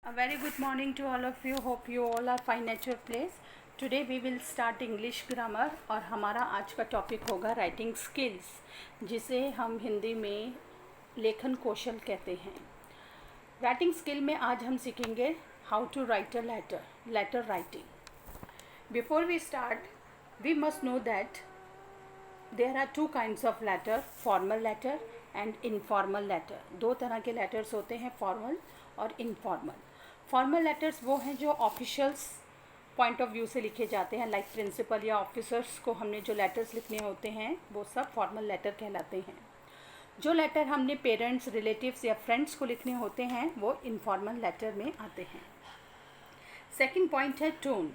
A very good morning to all of you. Hope you all are fine at your place. Today we will start English grammar और हमारा आज का topic होगा writing skills, जिसे हम हिंदी में लेखन कौशल कहते हैं। राइटिंग स्किल में आज हम सीखेंगे how to write a letter writing. Before we start we must know that there are two kinds of letter, formal letter and informal letter। दो तरह के लेटर्स होते हैं, फॉर्मल और इनफॉर्मल। फॉर्मल लेटर्स वो हैं जो ऑफिशियल्स पॉइंट ऑफ व्यू से लिखे जाते हैं, लाइक प्रिंसिपल या ऑफिसर्स को हमने जो लेटर्स लिखने होते हैं वो सब फॉर्मल लेटर कहलाते हैं। जो लेटर हमने पेरेंट्स, रिलेटिव्स या फ्रेंड्स को लिखने होते हैं वो इनफॉर्मल लेटर में आते हैं। सेकंड पॉइंट है टोन,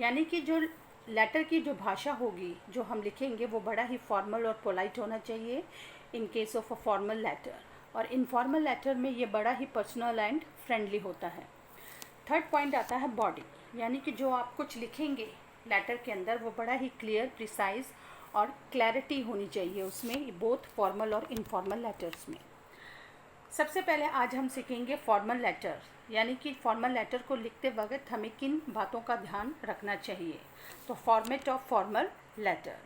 यानी कि जो लेटर की जो भाषा होगी जो हम लिखेंगे वो बड़ा ही फॉर्मल और पोलाइट होना चाहिए in case of a formal letter, और इनफॉर्मल लेटर में ये बड़ा ही पर्सनल एंड फ्रेंडली होता है। थर्ड पॉइंट आता है बॉडी, यानी कि जो आप कुछ लिखेंगे लेटर के अंदर वो बड़ा ही क्लियर, प्रिसाइज और क्लैरिटी होनी चाहिए उसमें, बोथ फॉर्मल और इनफॉर्मल लेटर्स में। सबसे पहले आज हम सीखेंगे फॉर्मल लेटर, यानी कि फॉर्मल लेटर को लिखते वक्त हमें किन बातों का ध्यान रखना चाहिए। तो format of formal letter,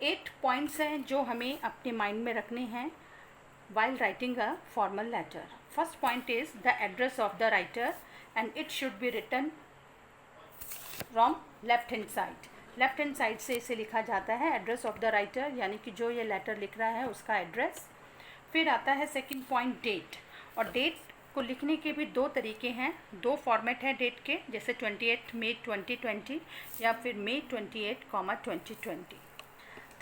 8 points हैं जो हमें अपने माइंड में रखने हैं while writing a formal letter. First point is the address of the writer and it should be written from left hand side. Left hand side से इसे लिखा जाता है एड्रेस ऑफ द राइटर, यानी कि जो ये लेटर लिख रहा है उसका एड्रेस। फिर आता है सेकंड पॉइंट डेट, और डेट को लिखने के भी दो तरीके हैं, दो फॉर्मेट है डेट के, जैसे 28 मई 2020 या फिर मई 28, 2020।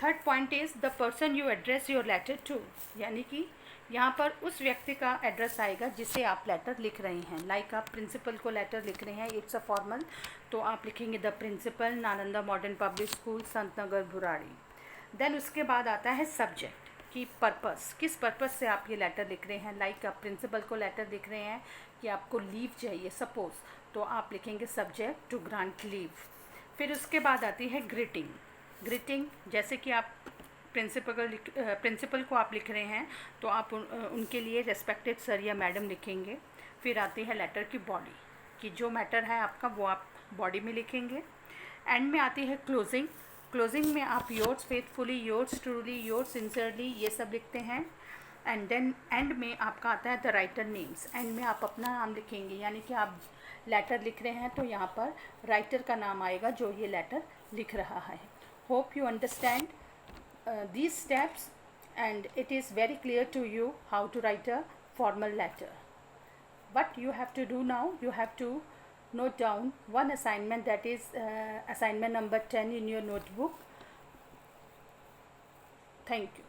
Third point is the person you address your letter to, यानी कि यहाँ पर उस व्यक्ति का एड्रेस आएगा जिसे आप लेटर लिख रहे हैं। लाइक आप प्रिंसिपल को लेटर लिख रहे हैं, इट्स अ फॉर्मल, तो आप लिखेंगे the principal, Nalanda modern public school, Sant Nagar, Burari. Then उसके बाद आता है सब्जेक्ट की पर्पस, किस पर्पस से आप ये लेटर लिख रहे हैं। लाइक आप प्रिंसिपल को लेटर लिख रहे हैं कि आपको लीव चाहिए सपोज, तो आप लिखेंगे सब्जेक्ट टू ग्रांट लीव। फिर उसके बाद आती है ग्रीटिंग, जैसे कि आप प्रिंसिपल को आप लिख रहे हैं तो आप उनके लिए रेस्पेक्टेड सर या मैडम लिखेंगे। फिर आती है लेटर की बॉडी, कि जो मैटर है आपका वो आप बॉडी में लिखेंगे। एंड में आती है क्लोजिंग में आप yours faithfully, yours truly, yours sincerely, ये सब लिखते हैं। एंड देन एंड में आपका आता है द राइटर नेम्स, एंड में आप अपना नाम लिखेंगे, यानी कि आप लेटर लिख रहे हैं तो यहाँ पर राइटर का नाम आएगा जो ये लेटर लिख रहा है। Hope you understand these steps and it is very clear to you how to write a formal letter. What you have to do now, you have to note down one assignment, that is assignment number 10 in your notebook. Thank you.